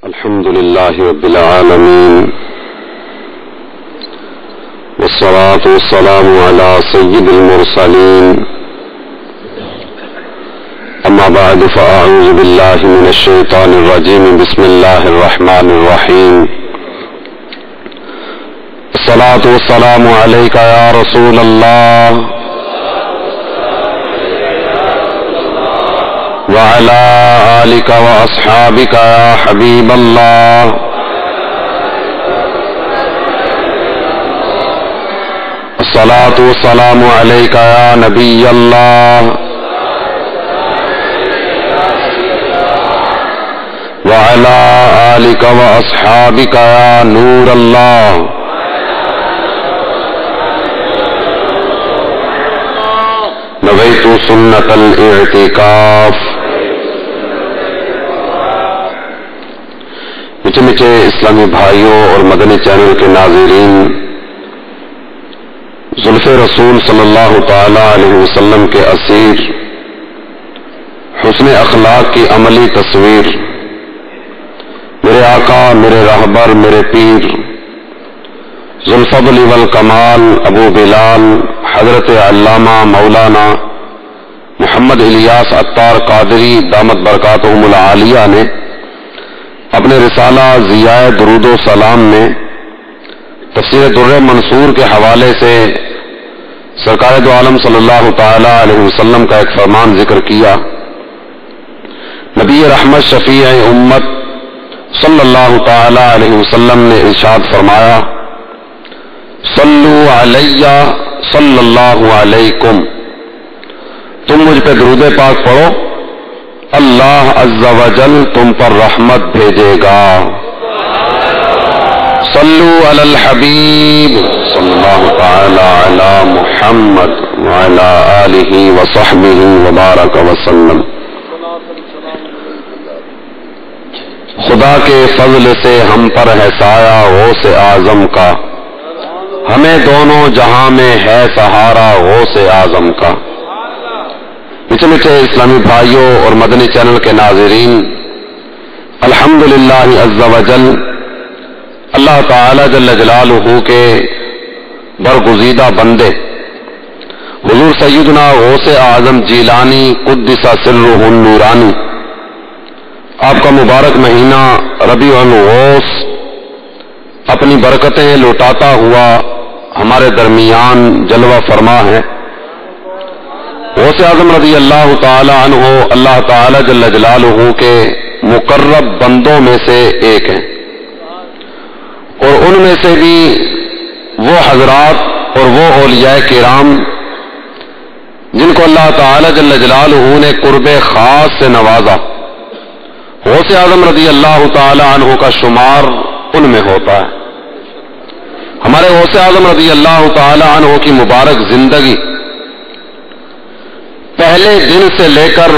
الحمد لله رب العالمين والصلاة والسلام على سيد المرسلين أما بعد فأعوذ بالله من الشيطان الرجيم بسم الله الرحمن الرحيم الصلاة والسلام عليك يا رسول الله وعلى آلك وأصحابك يا حبيب الله الصلاة والسلام عليك يا نبي الله وعلى آلك وأصحابك يا نور الله نويت سنة الاعتكاف. میٹھے اسلامی بھائیوں اور مدنی چینل کے ناظرین، زلف رسول صلی اللہ تعالی علیہ وسلم کے اسیر، حسن اخلاق کی عملی تصویر، میرے آقا، میرے رہبر، میرے پیر، ذوالفضل والکمال ابو بلال حضرت علامہ مولانا محمد الیاس عطار قادری دامت برکاتہم العالیہ نے اپنے رسالہ ضیاء درود و سلام میں تفسیر در منصور کے حوالے سے سرکار دو عالم صلی اللہ تعالی علیہ وسلم کا ایک فرمان ذکر کیا. نبی رحمت شفیع امت صلی اللہ تعالی علیہ وسلم نے ارشاد فرمایا: صلو علی صلی اللہ علیکم، تم مجھ پہ درود پاک پڑھو، اللہ عز و جل تم پر رحمت بھیجے گا. صلو علی الحبیب صلی اللہ تعالی علی محمد وعلی آلہ وصحبہ وبارک وسلم. خدا کے فضل سے ہم پر ہے سایہ غوث اعظم کا، ہمیں دونوں جہاں میں ہے سہارا غوث اعظم کا. میٹھے اسلامی بھائیوں اور مدنی چینل کے ناظرین، الحمدللہ عز و جل اللہ تعالی جل جلالہ کے برگزیدہ بندے حضور سیدنا غوث اعظم جیلانی قدس سرہ النورانی، آپ کا مبارک مہینہ ربیع الغوث اپنی برکتیں لوٹاتا ہوا ہمارے درمیان جلوہ فرما ہے. غوث اعظم رضی اللہ تعالی عنہ اللہ تعالی جل جلالہ کے مقرب بندوں میں سے ایک ہیں، اور ان میں سے بھی وہ حضرات اور وہ اولیاء کرام جن کو اللہ تعالی جل جلالہ نے قرب خاص سے نوازا. غوث اعظم رضی اللہ تعالی عنہ کا شمار ان میں ہوتا ہے. ہمارے غوث اعظم رضی اللہ تعالی عنہ کی مبارک زندگی پہلے دن سے لے کر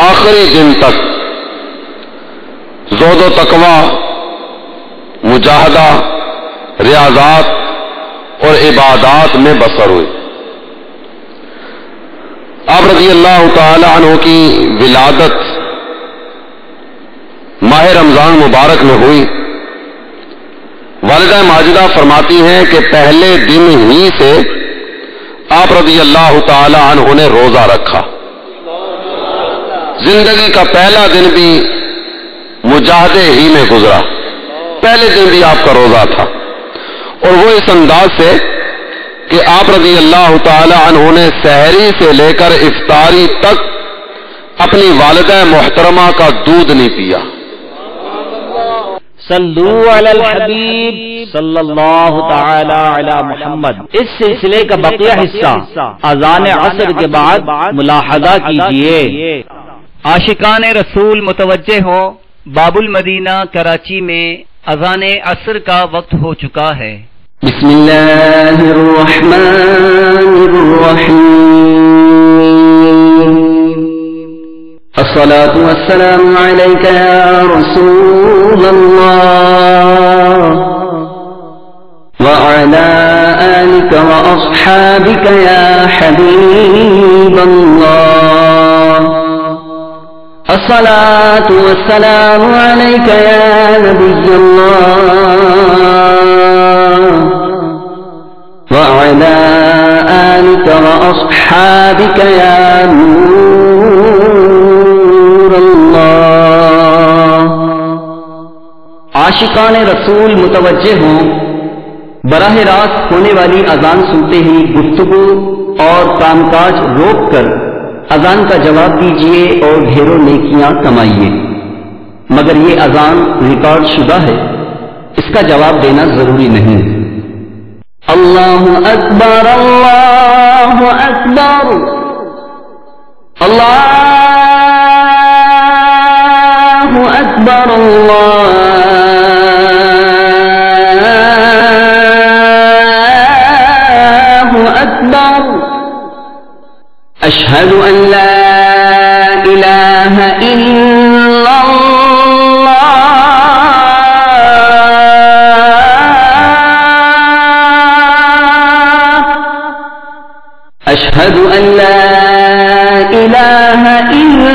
آخری دن تک زہد و تقویٰ، مجاہدہ، ریاضات اور عبادات میں بسر ہوئی. آپ رضی اللہ تعالی عنہ کی ولادت ماہ رمضان مبارک میں ہوئی. والدہ ماجدہ فرماتی ہیں کہ پہلے دن ہی سے آپ رضی اللہ تعالی عنہ نے روزہ رکھا. زندگی کا پہلا دن بھی مجاہدے ہی میں گزرا، پہلے دن بھی آپ کا روزہ تھا، اور وہ اس انداز سے کہ آپ رضی اللہ تعالی عنہ نے سحری سے لے کر افطاری تک اپنی والدہ محترمہ کا دودھ نہیں پیا. صلو علی الحبیب صلی اللہ تعالی علی محمد. اس سلسلے کا بقیہ حصہ اذان عصر کے بعد ملاحظہ کیجیے. عاشقان رسول متوجہ ہو، باب المدینہ کراچی میں اذان عصر کا وقت ہو چکا ہے. بسم اللہ الرحمن الرحیم. الصلاة والسلام عليك يا رسول الله وعلى آلك وأصحابك يا حبيب الله. الصلاة والسلام عليك يا نبي الله وعلى آلك وأصحابك يا نور الله. عاشقان رسول متوجہ ہوں، براہ راست ہونے والی اذان سنتے ہی گفتگو اور کام کاج روک کر اذان کا جواب دیجیے اور ڈھیروں نیکیاں کمائیے. مگر یہ اذان ریکارڈ شدہ ہے، اس کا جواب دینا ضروری نہیں. اللہ اکبر اللہ اکبر اللہ اکبر اللہ اکبر. اشہد ان لا الہ الا اللہ اشہد ان لا الہ الا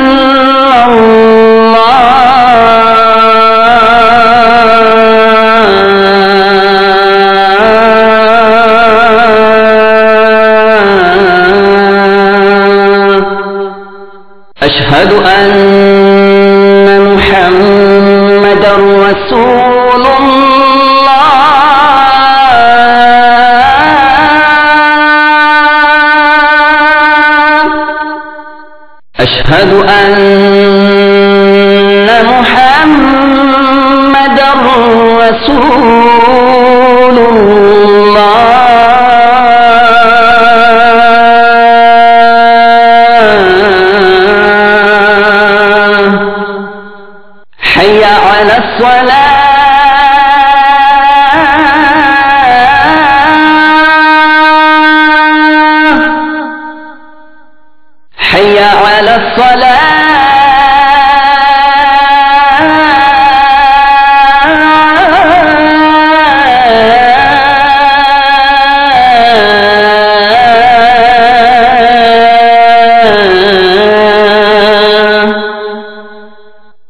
أشهد أن محمدا رسول الله أشهد أن محمدا رسول الله حي على الصلاة حي على الصلاة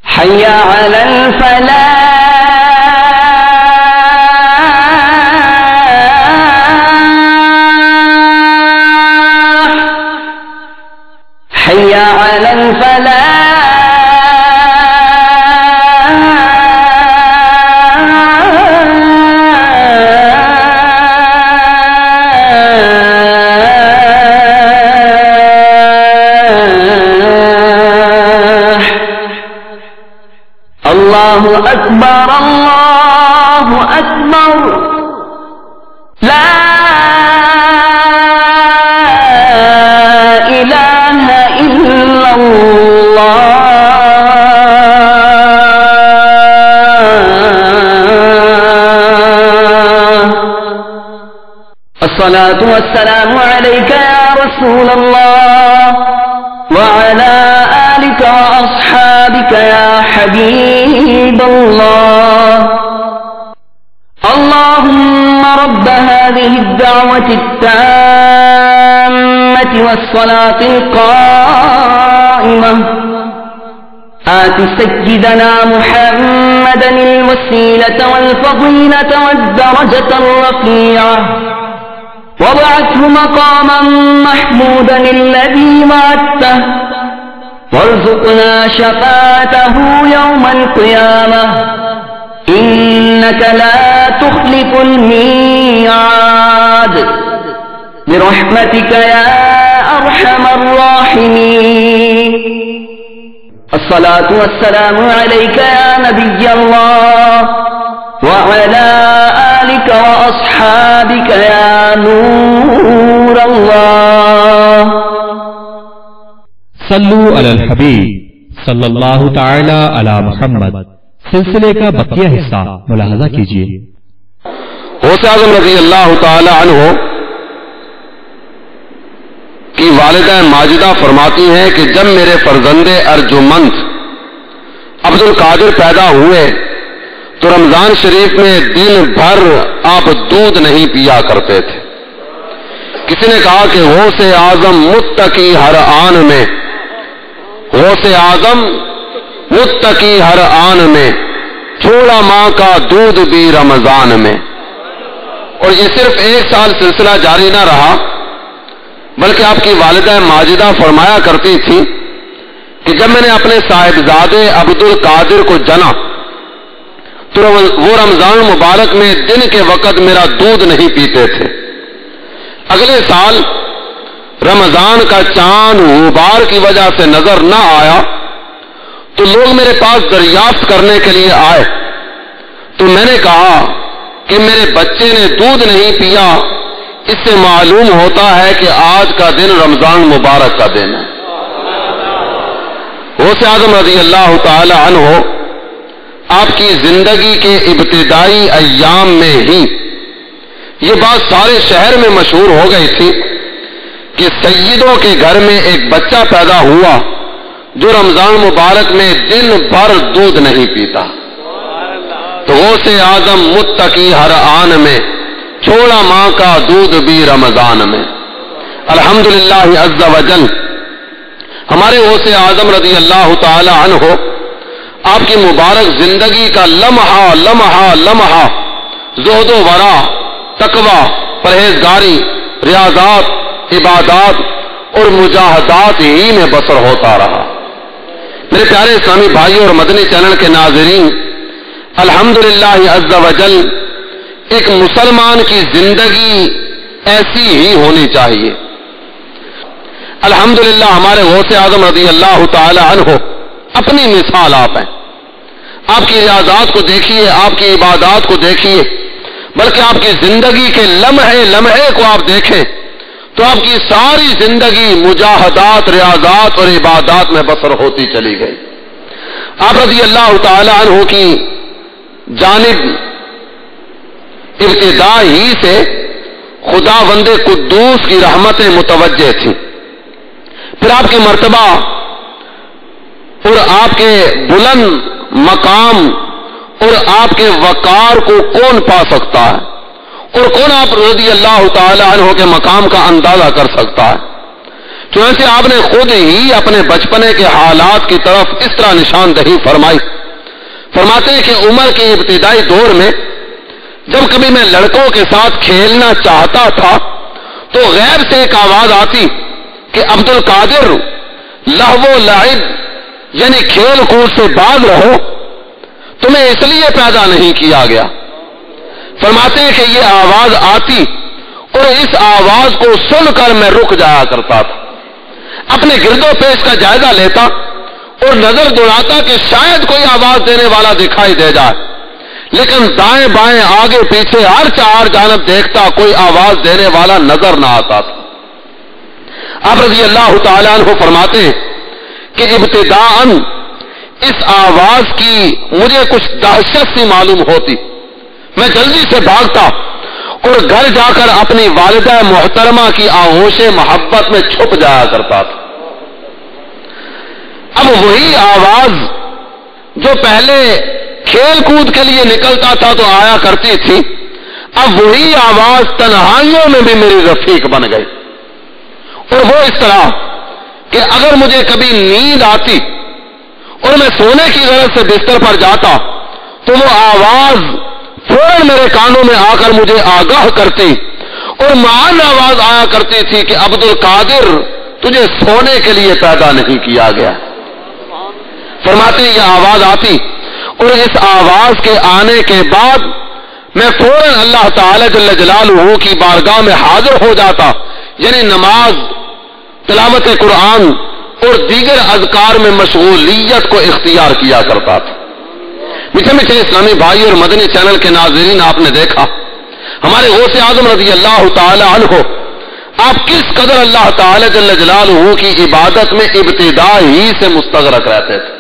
حي على الفلاح حي على الفلاح. اللہ اکبر اللہ اکبر لا الہ الا اللہ. الصلاة والسلام عليك يا رسول الله وعلى آلك وأصحابك يا حبيب الله. اللهم رب هذه الدعوة التامة والصلاة القائمة آت سيدنا محمدا الوسيلة والفضيلة والدرجة الرفيعة وابعثه مقاما محمودا الذي وعدته وارزقنا شفاعته يوم القيامة إنك لا تخلف الميعاد برحمتك يا أرحم الراحمين. الصلاة والسلام عليك يا نبي الله وعلى آلك وأصحابك يا نور الله. صلو علی الحبیب صلی اللہ تعالی علی محمد. سلسلے کا بقیہ حصہ ملاحظہ کیجیے. غوث اعظم رضی اللہ تعالی عنہ کی والدہ ماجدہ فرماتی ہیں کہ جب میرے فرزند ارجمند عبد القادر پیدا ہوئے تو رمضان شریف میں دن بھر آپ دودھ نہیں پیا کرتے تھے. کسی نے کہا کہ غوث اعظم متقی ہر آن میں، غوث اعظم متقی ہر آن میں، چھوڑا ماں کا دودھ بھی رمضان میں۔ اور یہ صرف ایک سال سلسلہ جاری نہ رہا، بلکہ آپ کی والدہ ماجدہ فرمایا کرتی تھی کہ جب میں نے اپنے صاحبزادے عبد القادر کو جنا تو وہ رمضان مبارک میں دن کے وقت میرا دودھ نہیں پیتے تھے۔ اگلے سال رمضان کا چاند غبار کی وجہ سے نظر نہ آیا تو لوگ میرے پاس دریافت کرنے کے لیے آئے، تو میں نے کہا کہ میرے بچے نے دودھ نہیں پیا، اس سے معلوم ہوتا ہے کہ آج کا دن رمضان مبارک کا دن ہے۔ غوث اعظم رضی اللہ تعالی عنہ آپ کی زندگی کے ابتدائی ایام میں ہی یہ بات سارے شہر میں مشہور ہو گئی تھی کہ سیدوں کے گھر میں ایک بچہ پیدا ہوا جو رمضان مبارک میں دن بھر دودھ نہیں پیتا۔ تو غوث اعظم متقی ہر آن میں، چھوڑا ماں کا دودھ بھی رمضان میں۔ الحمدللہ عز وجل ہمارے غوث اعظم رضی اللہ تعالی عنہ آپ کی مبارک زندگی کا لمحہ لمحہ لمحہ زہد و ورع، تقوی، پرہیزگاری، ریاضات، عبادات اور مجاہدات ہی میں بسر ہوتا رہا۔ میرے پیارے اسلامی بھائیوں اور مدنی چینل کے ناظرین، الحمدللہ عز وجل ایک مسلمان کی زندگی ایسی ہی ہونی چاہیے۔ الحمدللہ ہمارے غوث اعظم رضی اللہ تعالی عنہ اپنی مثال آپ ہیں۔ آپ کی ریاضات کو دیکھیے، آپ کی عبادات کو دیکھیے، بلکہ آپ کی زندگی کے لمحے لمحے کو آپ دیکھیں تو آپ کی ساری زندگی مجاہدات، ریاضات اور عبادات میں بسر ہوتی چلی گئی۔ آپ رضی اللہ تعالی عنہ کی جانب ابتدا ہی سے خداوند قدوس کی رحمتیں متوجہ تھیں، پھر آپ کے مرتبہ اور آپ کے بلند مقام اور آپ کے وقار کو کون پا سکتا ہے، اور کون آپ رضی اللہ تعالی عنہ کے مقام کا اندازہ کر سکتا ہے؟ چنانچہ آپ نے خود ہی اپنے بچپنے کے حالات کی طرف اس طرح نشاندہی فرمائی۔ فرماتے ہیں کہ عمر کے ابتدائی دور میں جب کبھی میں لڑکوں کے ساتھ کھیلنا چاہتا تھا تو غیب سے ایک آواز آتی کہ عبد القادر، لہو و لعب یعنی کھیل کود سے باز رہو، تمہیں اس لیے پیدا نہیں کیا گیا۔ فرماتے ہیں کہ یہ آواز آتی اور اس آواز کو سن کر میں رک جایا کرتا تھا، اپنے گرد و پیش کا جائزہ لیتا اور نظر دوڑاتا کہ شاید کوئی آواز دینے والا دکھائی دے جائے، لیکن دائیں بائیں آگے پیچھے ہر چار جانب دیکھتا، کوئی آواز دینے والا نظر نہ آتا تھا۔ آپ رضی اللہ تعالیٰ عنہ فرماتے ہیں کہ ابتداءً اس آواز کی مجھے کچھ دہشت سی معلوم ہوتی، میں جلدی سے بھاگتا اور گھر جا کر اپنی والدہ محترمہ کی آغوش محبت میں چھپ جایا کرتا تھا۔ اب وہی آواز جو پہلے کھیل کود کے لیے نکلتا تھا تو آیا کرتی تھی، اب وہی آواز تنہائیوں میں بھی میری رفیق بن گئی، اور وہ اس طرح کہ اگر مجھے کبھی نیند آتی اور میں سونے کی غرض سے بستر پر جاتا تو وہ آواز فوراً میرے کانوں میں آ کر مجھے آگاہ کرتی، اور معاً آواز آیا کرتی تھی کہ عبد القادر، تجھے سونے کے لیے پیدا نہیں کیا گیا۔ فرماتے ہیں یہ آواز آتی اور اس آواز کے آنے کے بعد میں فوراً اللہ تعالی جل جلالہ کی بارگاہ میں حاضر ہو جاتا، یعنی نماز، تلاوت قرآن اور دیگر اذکار میں مشغولیت کو اختیار کیا کرتا تھا۔ میٹھے میٹھے اسلامی بھائی اور مدنی چینل کے ناظرین، آپ نے دیکھا ہمارے غوث اعظم رضی اللہ تعالی عنہ آپ کس قدر اللہ تعالی جل جلالہ کی عبادت میں ابتدا ہی سے مستغرق رہتے تھے۔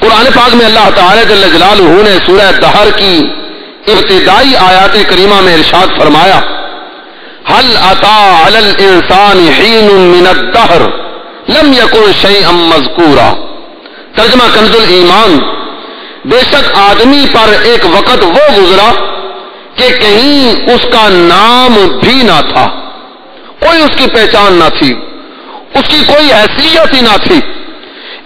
قرآن پاک میں اللہ تعالی جل جلالہ نے سورہ دہر کی ابتدائی آیات کریمہ میں ارشاد فرمایا، هل اتى على الانسان حين من الدهر لم يكن شيئا مذكورا۔ ترجمہ کنز الایمان، بے شک آدمی پر ایک وقت وہ گزرا کہ کہیں اس کا نام بھی نہ تھا، کوئی اس کی پہچان نہ تھی، اس کی کوئی حیثیت ہی نہ تھی۔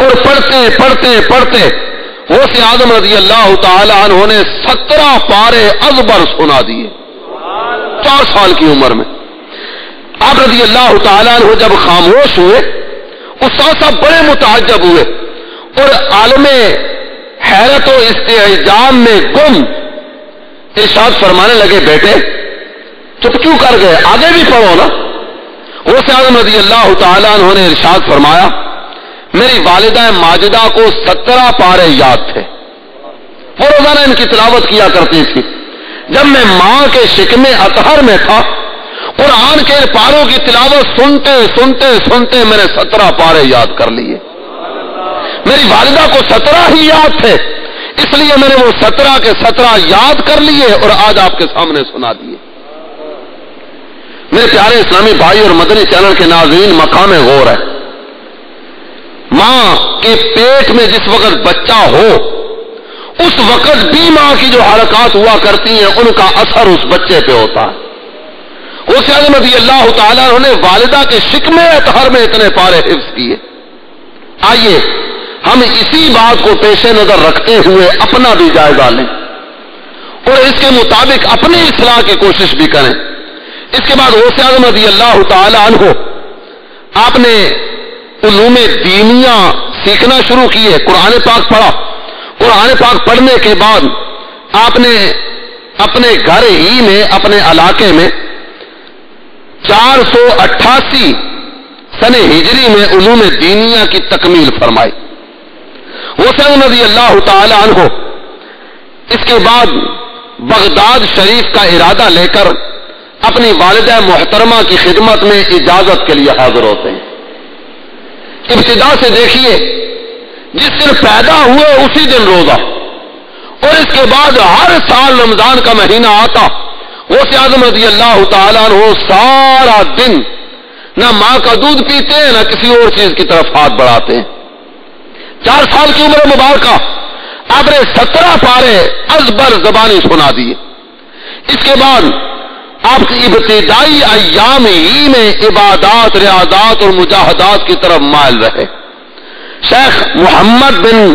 اور پڑھتے پڑھتے پڑھتے غوث اعظم رضی اللہ تعالی عنہ نے 17 پارے ازبر سنا دیے 4 سال کی عمر میں. آپ رضی اللہ تعالیٰ عنہ جب خاموش ہوئے استاد صاحب بڑے متعجب ہوئے اور عالم حیرت و استعجاب میں گم ارشاد فرمانے لگے بیٹے چپ کیوں کر گئے, آگے بھی پڑھو نا. غوث اعظم رضی اللہ تعالیٰ عنہ نے ارشاد فرمایا میری والدہ ماجدہ کو 17 پارے یاد تھے, وہ روزانہ ان کی تلاوت کیا کرتی تھی. جب میں ماں کے شکم اطہر میں تھا قرآن کے پاروں کی تلاوت سنتے سنتے سنتے میں نے 17 پارے یاد کر لیے. میری والدہ کو 17 ہی یاد تھے, اس لیے میں نے وہ 17 کے 17 یاد کر لیے اور آج آپ کے سامنے سنا دیے. میرے پیارے اسلامی بھائی اور مدنی چینل کے ناظرین, مقام غور ہے. ماں کے پیٹ میں جس وقت بچہ ہو اس وقت بھی ماں کی جو حرکات ہوا کرتی ہیں ان کا اثر اس بچے پہ ہوتا ہے. غوث اعظم رضی اللہ تعالیٰ عنہ نے والدہ کے شکم اطہر میں اتنے پارے حفظ کیے. آئیے ہم اسی بات کو پیش نظر رکھتے ہوئے اپنا بھی جائزہ لیں اور اس کے مطابق اپنی اصلاح کی کوشش بھی کریں. اس کے بعد غوث اعظم رضی اللہ تعالیٰ عنہ آپ نے علوم دینیہ سیکھنا شروع کیے. قرآن پاک پڑھا. قرآن پاک پڑھنے کے بعد آپ نے اپنے گھر ہی میں اپنے علاقے میں 488 سن ہجری میں علوم دینیہ کی تکمیل فرمائی. غوث اعظم رضی اللہ تعالی عنہ اس کے بعد بغداد شریف کا ارادہ لے کر اپنی والدہ محترمہ کی خدمت میں اجازت کے لیے حاضر ہوتے ہیں. ابتدا سے دیکھیے جس دن پیدا ہوئے اسی دن روزہ, اور اس کے بعد ہر سال رمضان کا مہینہ آتا غوث اعظم رضی اللہ تعالیٰ عنہ سارا دن نہ ماں کا دودھ پیتے ہیں نہ کسی اور چیز کی طرف ہاتھ بڑھاتے ہیں. 4 سال کی عمر مبارکہ آپ نے 17 پارے ازبر زبانی سنا دیے. اس کے بعد آپ کی ابتدائی ایام ہی میں عبادات, ریاضات اور مجاہدات کی طرف مائل رہے. شیخ محمد بن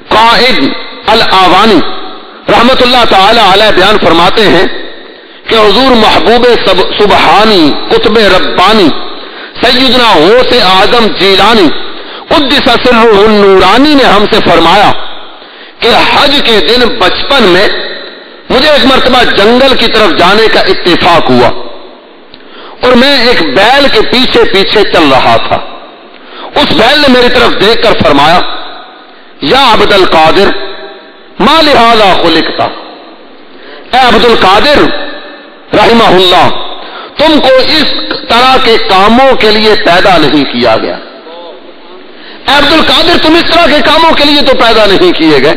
قائد الآوانی رحمت اللہ تعالی علیہ بیان فرماتے ہیں کہ حضور محبوب سبحانی قطب ربانی سیدنا غوث اعظم جیلانی قدس سرہ النورانی نے ہم سے فرمایا کہ حج کے دن بچپن میں مجھے ایک مرتبہ جنگل کی طرف جانے کا اتفاق ہوا اور میں ایک بیل کے پیچھے پیچھے چل رہا تھا. اس بیل نے میری طرف دیکھ کر فرمایا یا عبد القادر ما لہذا خلقتا, اے عبد القادر رحمہ اللہ تم کو اس طرح کے کاموں کے لیے پیدا نہیں کیا گیا. اے عبد القادر تم اس طرح کے کاموں کے لیے تو پیدا نہیں کیے گئے.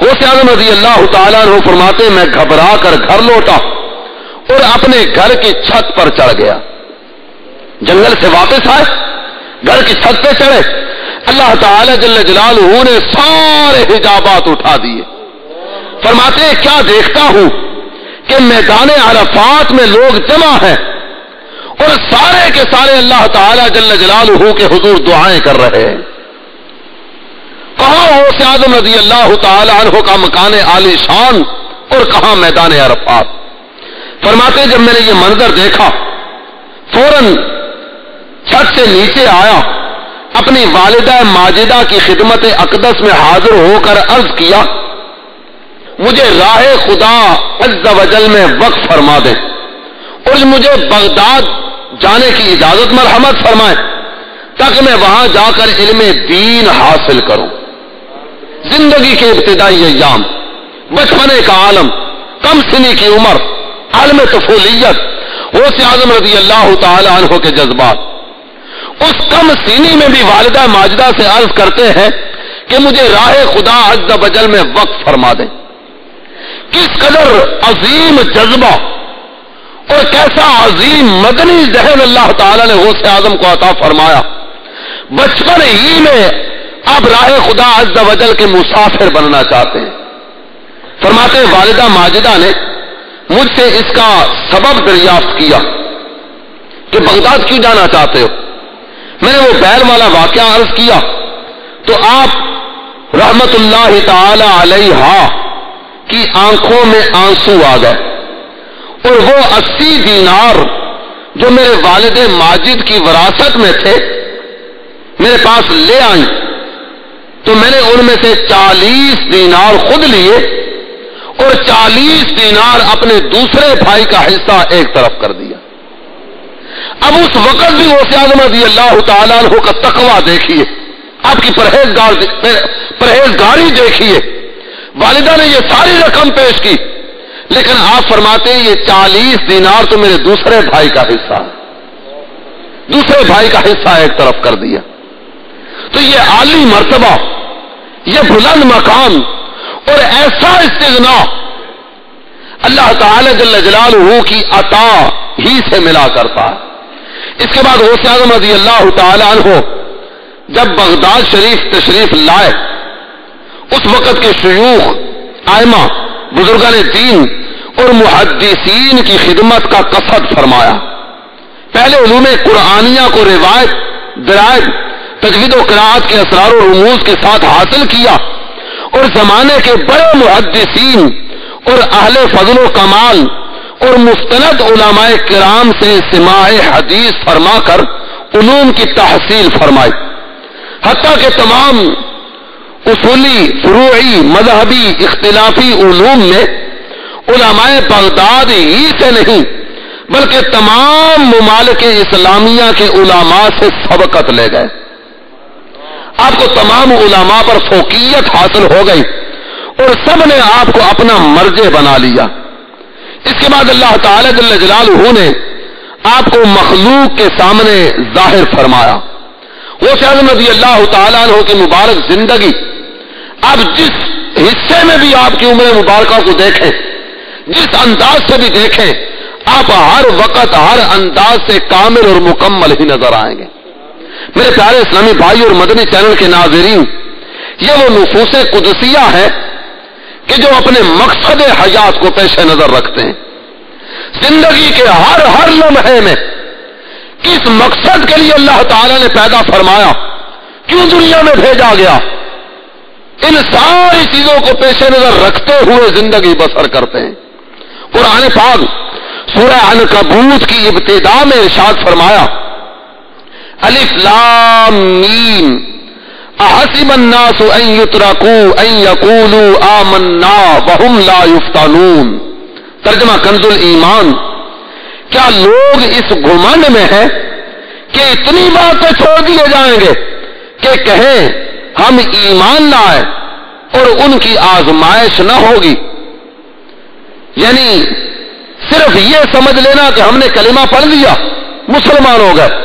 غوث اعظم رضی اللہ تعالیٰ عنہ فرماتے میں گھبرا کر گھر لوٹا اور اپنے گھر کی چھت پر چڑھ گیا. جنگل سے واپس آئے, گھر کی چھت پہ چڑھے, اللہ تعالی جل جلالہ نے سارے حجابات اٹھا دیے. فرماتے ہیں کیا دیکھتا ہوں کہ میدان عرفات میں لوگ جمع ہیں اور سارے کے سارے اللہ تعالی جل جلالہ کے حضور دعائیں کر رہے ہیں. کہاں غوث اعظم رضی اللہ تعالی عنہ کا مکان عالی شان اور کہاں میدان عرفات. فرماتے جب میں نے یہ منظر دیکھا فوراً چھت سے نیچے آیا, اپنی والدہ ماجدہ کی خدمت اقدس میں حاضر ہو کر عرض کیا مجھے راہ خدا عز و جل میں وقف فرما دیں اور مجھے بغداد جانے کی اجازت مرحمت فرمائیں تاکہ میں وہاں جا کر علم دین حاصل کروں. زندگی کے ابتدائی ایام, بچپنے کا عالم, کم سنی کی عمر, عالم طفولیت, غوث اعظم رضی اللہ تعالی عنہ کے جذبات. اس کم سینی میں بھی والدہ ماجدہ سے عرض کرتے ہیں کہ مجھے راہ خدا عز و جل میں وقف فرما دیں. کس قدر عظیم جذبہ اور کیسا عظیم مدنی ذہن اللہ تعالی نے غوث اعظم کو عطا فرمایا. بچپن ہی میں آپ راہ خدا عز و جل کے مسافر بننا چاہتے ہیں. فرماتے ہیں والدہ ماجدہ نے مجھ سے اس کا سبب دریافت کیا کہ بغداد کیوں جانا چاہتے ہو. میں نے وہ بیل والا واقعہ عرض کیا. تو آپ رحمت اللہ تعالی علیہ کی آنکھوں میں آنسو آ گئے، اور وہ 80 دینار جو میرے والد ماجد کی وراثت میں تھے میرے پاس لے آئیں، تو میں نے ان میں سے 40 دینار خود لیے اور 40 دینار اپنے دوسرے بھائی کا حصہ ایک طرف کر دیا۔ اب اس وقت بھی غوث اعظم رضی اللہ تعالیٰ عنہ کا تقویٰ دیکھیے، آپ کی پرہیزگاری دیکھیے، والدہ نے یہ ساری رقم پیش کی، لیکن آپ فرماتے ہیں یہ 40 دینار تو میرے دوسرے بھائی کا حصہ ہے، دوسرے بھائی کا حصہ ایک طرف کر دیا۔ تو یہ عالی مرتبہ، یہ بلند مقام اور ایسا استغنا اللہ تعالی جل جلالہ کی عطا ہی سے ملا کرتا ہے۔ اس کے بعد غوث اعظم رضی اللہ تعالی عنہ جب بغداد شریف تشریف لائے، اس وقت کے شیوخ، ائمہ، بزرگان دین اور محدثین کی خدمت کا قصد فرمایا۔ پہلے علوم قرآنیہ کو روایت، درائب، تجوید و قراءت کے اسرار و رموز کے ساتھ حاصل کیا، اور زمانے کے بڑے محدثین اور اہل فضل و کمال اور مستند علماء کرام سے سماع حدیث فرما کر علوم کی تحصیل فرمائی، حتیٰ کہ تمام اصولی، فروعی، مذہبی، اختلافی علوم میں علماء بغداد ہی سے نہیں بلکہ تمام ممالک اسلامیہ کے علماء سے سبقت لے گئے۔ آپ کو تمام علماء پر فوقیت حاصل ہو گئی اور سب نے آپ کو اپنا مرجع بنا لیا۔ اس کے بعد اللہ تعالی جل جلالہ نے آپ کو مخلوق کے سامنے ظاہر فرمایا۔ غوث اعظم رضی اللہ تعالیٰ عنہ کی مبارک زندگی، آپ جس حصے میں بھی آپ کی عمر مبارکہ کو دیکھیں، جس انداز سے بھی دیکھیں، آپ ہر وقت ہر انداز سے کامل اور مکمل ہی نظر آئیں گے۔ میرے پیارے اسلامی بھائی اور مدنی چینل کے ناظرین، یہ وہ نفوس قدسیہ ہے کہ جو اپنے مقصد حیات کو پیش نظر رکھتے ہیں، زندگی کے ہر لمحے میں کس مقصد کے لیے اللہ تعالیٰ نے پیدا فرمایا، کیوں دنیا میں بھیجا گیا، ان ساری چیزوں کو پیش نظر رکھتے ہوئے زندگی بسر کرتے ہیں۔ قرآن پاک سورہ عنکبوت کی ابتدا میں ارشاد فرمایا، الف لام میم احسب الناس ان یترکوا ان یقولوا آمنا وهم لا یفتنون۔ ترجمہ کنز الایمان، کیا لوگ اس گھمنڈ میں ہیں کہ اتنی باتیں چھوڑ دیے جائیں گے کہ کہیں ہم ایمان لائے اور ان کی آزمائش نہ ہوگی؟ یعنی صرف یہ سمجھ لینا کہ ہم نے کلمہ پڑھ لیا مسلمان ہو گئے،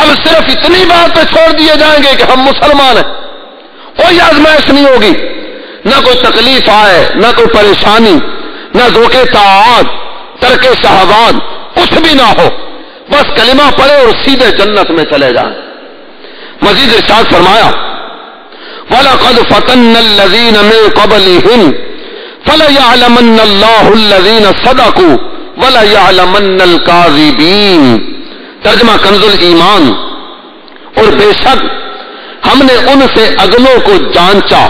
اب صرف اتنی باتیں چھوڑ دیے جائیں گے کہ ہم مسلمان ہیں، کوئی آزمائش نہیں ہوگی، نہ کوئی تکلیف آئے، نہ کوئی پریشانی، نہ ذوق طاعات، ترک شہوات، کچھ بھی نہ ہو، بس کلمہ پڑھے اور سیدھے جنت میں چلے جائیں۔ مزید ارشاد فرمایا، وَلَقَدْ فَتَنَّ الَّذِينَ مِن قَبْلِهِمْ فَلَيَعْلَمَنَّ اللَّهُ الَّذِينَ صَدَقُوا وَلَيَعْلَمَنَّ الْكَاذِبِينَ۔ ترجمہ کنز الایمان، اور بے شک ہم نے ان سے اگلوں کو جانچا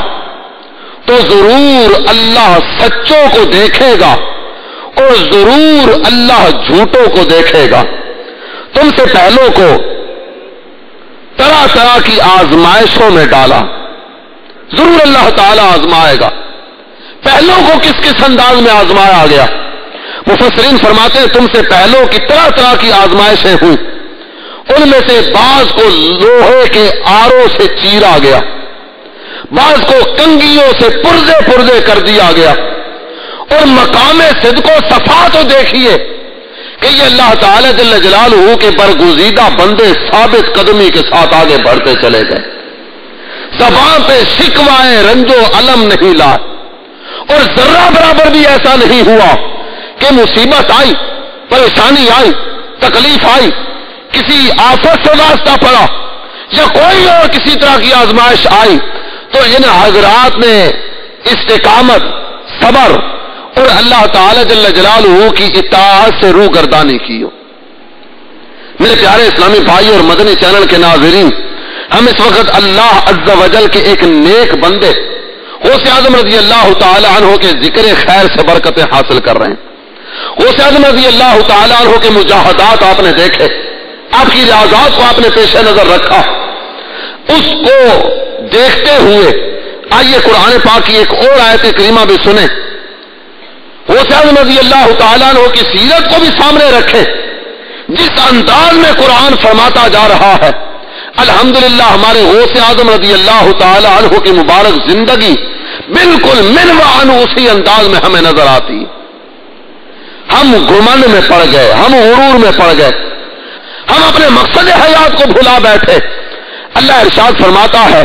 تو ضرور اللہ سچوں کو دیکھے گا اور ضرور اللہ جھوٹوں کو دیکھے گا۔ تم سے پہلوں کو طرح طرح کی آزمائشوں میں ڈالا، ضرور اللہ تعالیٰ آزمائے گا۔ پہلوں کو کس کس انداز میں آزمایا گیا؟ مفسرین فرماتے ہیں تم سے پہلوں کی طرح طرح کی آزمائشیں ہوئی، ان میں سے بعض کو لوہے کے آروں سے چیرا گیا، بعض کو کنگیوں سے پرزے کر دیا گیا، اور مقام صدق و صفا تو دیکھیے کہ یہ اللہ تعالی جل جلالہ کے برگزیدہ بندے ثابت قدمی کے ساتھ آگے بڑھتے چلے گئے، زبان پہ شکوائے رنج و علم نہیں لائے، اور ذرہ برابر بھی ایسا نہیں ہوا کہ مصیبت آئی، پریشانی آئی، تکلیف آئی، کسی آفت سے واسطہ پڑا یا کوئی اور کسی طرح کی آزمائش آئی تو ان حضرات نے استقامت، صبر اور اللہ تعالی جل جلالہ کی اطاعت سے روگردانی کی ہو۔ میرے پیارے اسلامی بھائی اور مدنی چینل کے ناظرین، ہم اس وقت اللہ عز و جل کے ایک نیک بندے غوث اعظم رضی اللہ تعالی عنہ کے ذکر خیر سے برکتیں حاصل کر رہے ہیں. غوث اعظم رضی اللہ تعالی عنہ کے مجاہدات آپ نے دیکھے, آپ کی ریاضات کو آپ نے پیش نظر رکھا. اس کو دیکھتے ہوئے آئیے قرآن پاک کی ایک اور آیت کریمہ بھی سنیں. غوث اعظم رضی اللہ تعالیٰ عنہ کی سیرت کو بھی سامنے رکھیں. جس انداز میں قرآن فرماتا جا رہا ہے, الحمدللہ ہمارے غوث اعظم رضی اللہ تعالیٰ عنہ کی مبارک زندگی بالکل من و عن اسی انداز میں ہمیں نظر آتی. ہم گمن میں پڑ گئے, ہم غرور میں پڑ گئے, ہم اپنے مقصد حیات کو بھلا بیٹھے. اللہ ارشاد فرماتا ہے,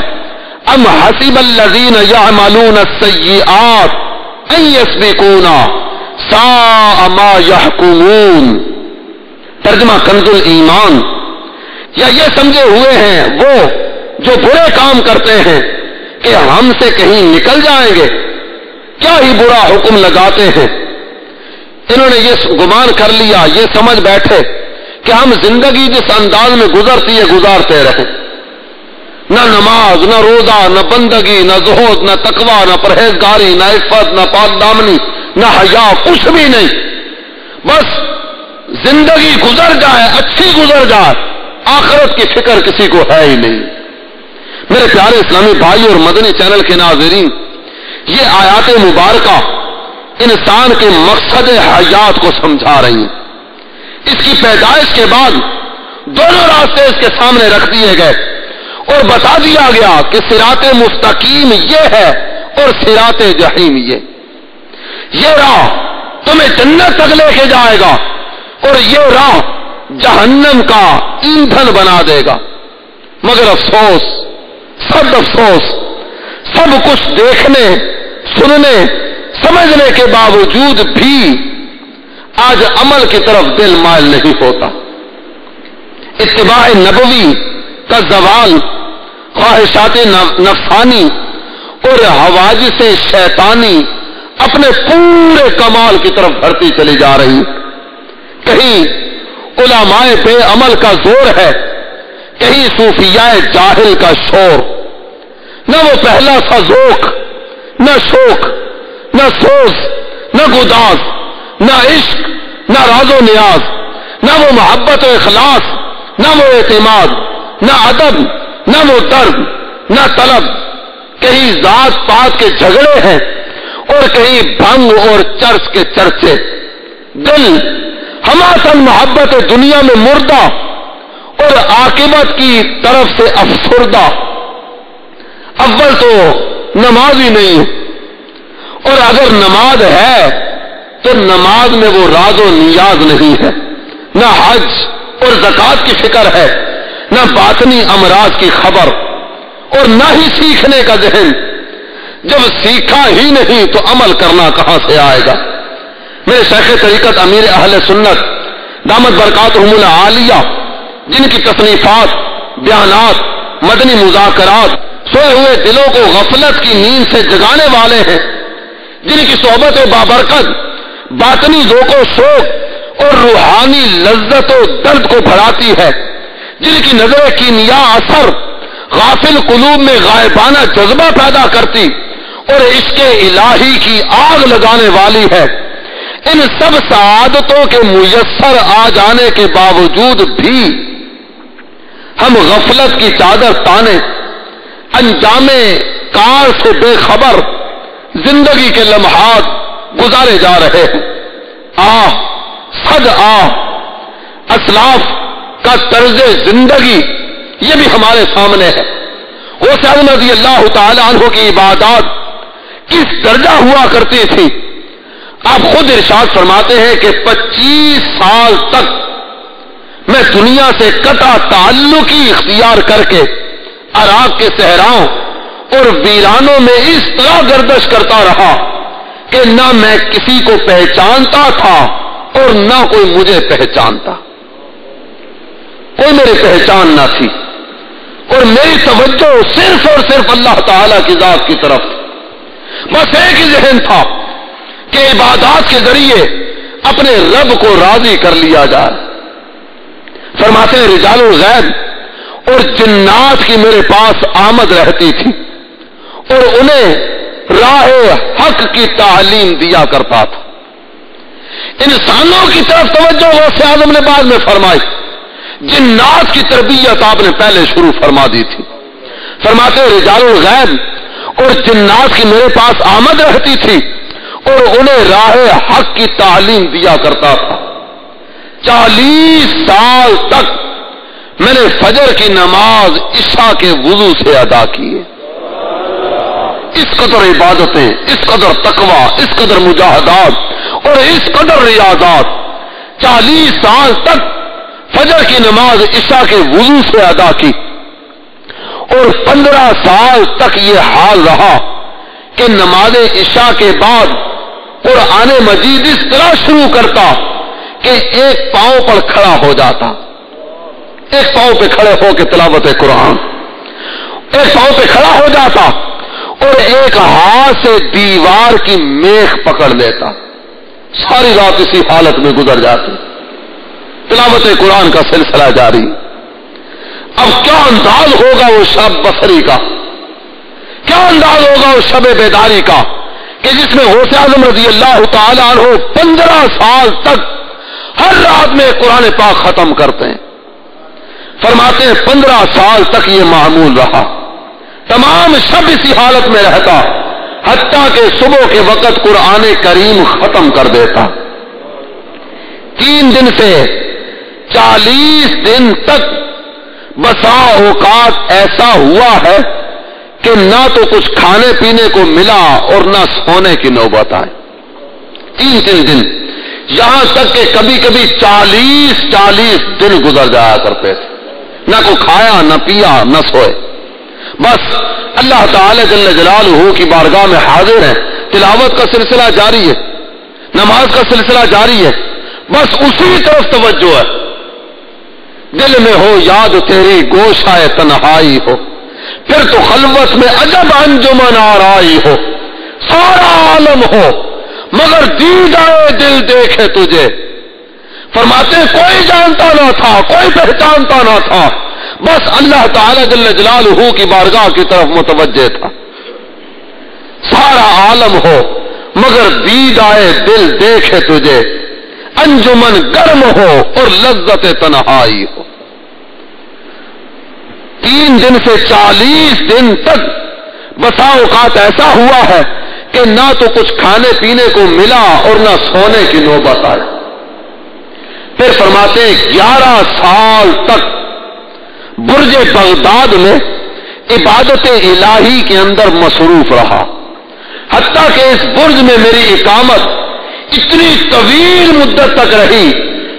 ام حسب الذین یعملون السیئات ان یسبقونا ساء ما یحکمون. ترجمہ کنز الایمان, یا یہ سمجھے ہوئے ہیں وہ جو برے کام کرتے ہیں کہ ہم سے کہیں نکل جائیں گے, کیا ہی برا حکم لگاتے ہیں. انہوں نے یہ گمان کر لیا, یہ سمجھ بیٹھے کہ ہم زندگی جس انداز میں گزرتی ہے گزارتے رہیں. نہ نماز, نہ روزہ, نہ بندگی, نہ زہد, نہ تقوی, نہ پرہیزگاری, نہ عفت, نہ پاک دامنی, نہ حیا, کچھ بھی نہیں. بس زندگی گزر جائے, اچھی گزر جائے, آخرت کی فکر کسی کو ہے ہی نہیں. میرے پیارے اسلامی بھائی اور مدنی چینل کے ناظرین, یہ آیات مبارکہ انسان کے مقصد حیات کو سمجھا رہی ہیں. اس کی پیدائش کے بعد دونوں راستے اس کے سامنے رکھ دیے گئے اور بتا دیا گیا کہ صراط مستقیم یہ ہے اور صراط جحیم یہ راہ تمہیں جنت تک لے کے جائے گا اور یہ راہ جہنم کا ایندھن بنا دے گا. مگر افسوس, سب افسوس, سب کچھ دیکھنے, سننے, سمجھنے کے باوجود بھی آج عمل کی طرف دل مائل نہیں ہوتا. اتباع نبوی کا زوال خواہشات نفسانی اور حواجث شیطانی اپنے پورے کمال کی طرف بڑھتی چلی جا رہی. کہیں علماء بے عمل کا زور ہے, کہیں صوفیاء جاہل کا شور. نہ وہ پہلا سا ذوق, نہ شوق, نہ سوز, نہ گداز, نہ عشق, نہ راز و نیاز, نہ وہ محبت و اخلاص, نہ وہ اعتماد, نہ ادب, نہ وہ درد, نہ طلب. کہیں ذات پات کے جھگڑے ہیں اور کہیں بھنگ اور چرچ کے چرچے. دل ہماتن محبت دنیا میں مردہ اور عاقبت کی طرف سے افسردہ. اول تو نماز ہی نہیں, اور اگر نماز ہے تو نماز میں وہ راز و نیاز نہیں ہے, نہ حج اور زکوٰۃ کی فکر ہے, نہ باطنی امراض کی خبر, اور نہ ہی سیکھنے کا ذہن. جب سیکھا ہی نہیں تو عمل کرنا کہاں سے آئے گا. میرے شیخ طریقت امیر اہل سنت دامت برکاتہم العالیہ, جن کی تصنیفات, بیانات, مدنی مذاکرات سوئے ہوئے دلوں کو غفلت کی نیند سے جگانے والے ہیں, جن کی صحبت بابرکت باطنی ذوق و شوق اور روحانی لذت و درد کو بڑھاتی ہے, جن کی نظر کیمیا اثر غافل قلوب میں غائبانہ جذبہ پیدا کرتی اور عشق الہی کی آگ لگانے والی ہے. ان سب سعادتوں کے میسر آ جانے کے باوجود بھی ہم غفلت کی چادر تانے, انجام کار سے بے خبر زندگی کے لمحات گزارے جا رہے ہیں. صد اسلاف کا طرز زندگی یہ بھی ہمارے سامنے ہے. غوث اعظم رضی اللہ تعالی عنہ کی عبادات کس درجہ ہوا کرتی تھی. آپ خود ارشاد فرماتے ہیں کہ 25 سال تک میں دنیا سے قطع تعلق ہی اختیار کر کے عراق کے صحراؤں اور ویرانوں میں اس طرح گردش کرتا رہا کہ نہ میں کسی کو پہچانتا تھا اور نہ کوئی مجھے پہچانتا. کوئی میری پہچان نہ تھی اور میری توجہ صرف اور صرف اللہ تعالی کی ذات کی طرف تھی. بس ایک ہی ذہن تھا کہ عبادات کے ذریعے اپنے رب کو راضی کر لیا جائے. فرماتے ہیں رجال الغیب اور جنات کی میرے پاس آمد رہتی تھی اور انہیں راہ حق کی تعلیم دیا کرتا تھا. انسانوں کی طرف توجہ غوث اعظم نے بعد میں فرمائی، جنات کی تربیت آپ نے پہلے شروع فرما دی تھی. فرماتے رجال الغیب اور جنات کی میرے پاس آمد رہتی تھی اور انہیں راہ حق کی تعلیم دیا کرتا تھا. 40 سال تک میں نے فجر کی نماز عشاء کے وضو سے ادا کی ہے. اس قدر عبادتیں، اس قدر تقوی، اس قدر مجاہدات اور اس قدر ریاضات 40 سال تک فجر کی نماز عشاء کے وضو سے ادا کی. اور 15 سال تک یہ حال رہا کہ نماز عشاء کے بعد قرآن مجید اس طرح شروع کرتا کہ ایک پاؤں پر کھڑا ہو جاتا، ایک پاؤں پہ کھڑے ہو کے تلاوت قرآن، ایک پاؤں پہ کھڑا ہو جاتا اور ایک ہاتھ سے دیوار کی میخ پکڑ لیتا. ساری رات اسی حالت میں گزر جاتی، تلاوت قرآن کا سلسلہ جاری. اب کیا انداز ہوگا وہ شب بصری کا، کیا انداز ہوگا وہ شب بیداری کا کہ جس میں غوث اعظم رضی اللہ تعالی عنہ 15 سال تک ہر رات میں قرآن پاک ختم کرتے ہیں. فرماتے ہیں 15 سال تک یہ معمول رہا، تمام شب اسی حالت میں رہتا حتیٰ کہ صبح کے وقت قرآن کریم ختم کر دیتا. 3 دن سے 40 دن تک بسا اوقات ایسا ہوا ہے کہ نہ تو کچھ کھانے پینے کو ملا اور نہ سونے کی نوبت آئی. 3 دن، یہاں تک کہ کبھی کبھی 40 دن گزر جایا کرتے تھے، نہ کوئی کھایا نہ پیا نہ سوئے. بس اللہ تعالی جل جلالہ کی بارگاہ میں حاضر ہیں، تلاوت کا سلسلہ جاری ہے، نماز کا سلسلہ جاری ہے، بس اسی طرف توجہ ہے. دل میں ہو یاد تیری گوشائے تنہائی ہو، پھر تو خلوت میں عجب انجمن آرائی ہو. سارا عالم ہو مگر دیدائے دل دیکھے تجھے. فرماتے کوئی جانتا نہ تھا، کوئی پہچانتا نہ تھا، بس اللہ تعالی جل جلالہ کی بارگاہ کی طرف متوجہ تھا. سارا عالم ہو مگر دیدائے دل دیکھے تجھے، انجمن گرم ہو اور لذت تنہائی ہو. 3 دن سے 40 دن تک بسا اوقات ایسا ہوا ہے کہ نہ تو کچھ کھانے پینے کو ملا اور نہ سونے کی نوبت آئی. پھر فرماتے 11 سال تک برج بغداد میں عبادت الہی کے اندر مصروف رہا، حتیٰ کہ اس برج میں میری اقامت اتنی طویل مدت تک رہی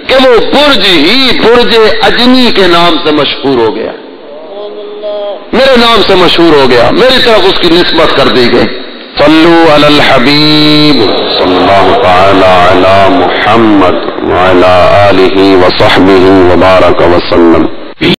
کہ وہ برج ہی برج اجنی کے نام سے مشہور ہو گیا، میرے نام سے مشہور ہو گیا، میری طرف اس کی نسبت کر دی گئی. صلو علی الحبیب صلی اللہ تعالی علی محمد وعلی آلہ وصحبہ وبارک وسلم.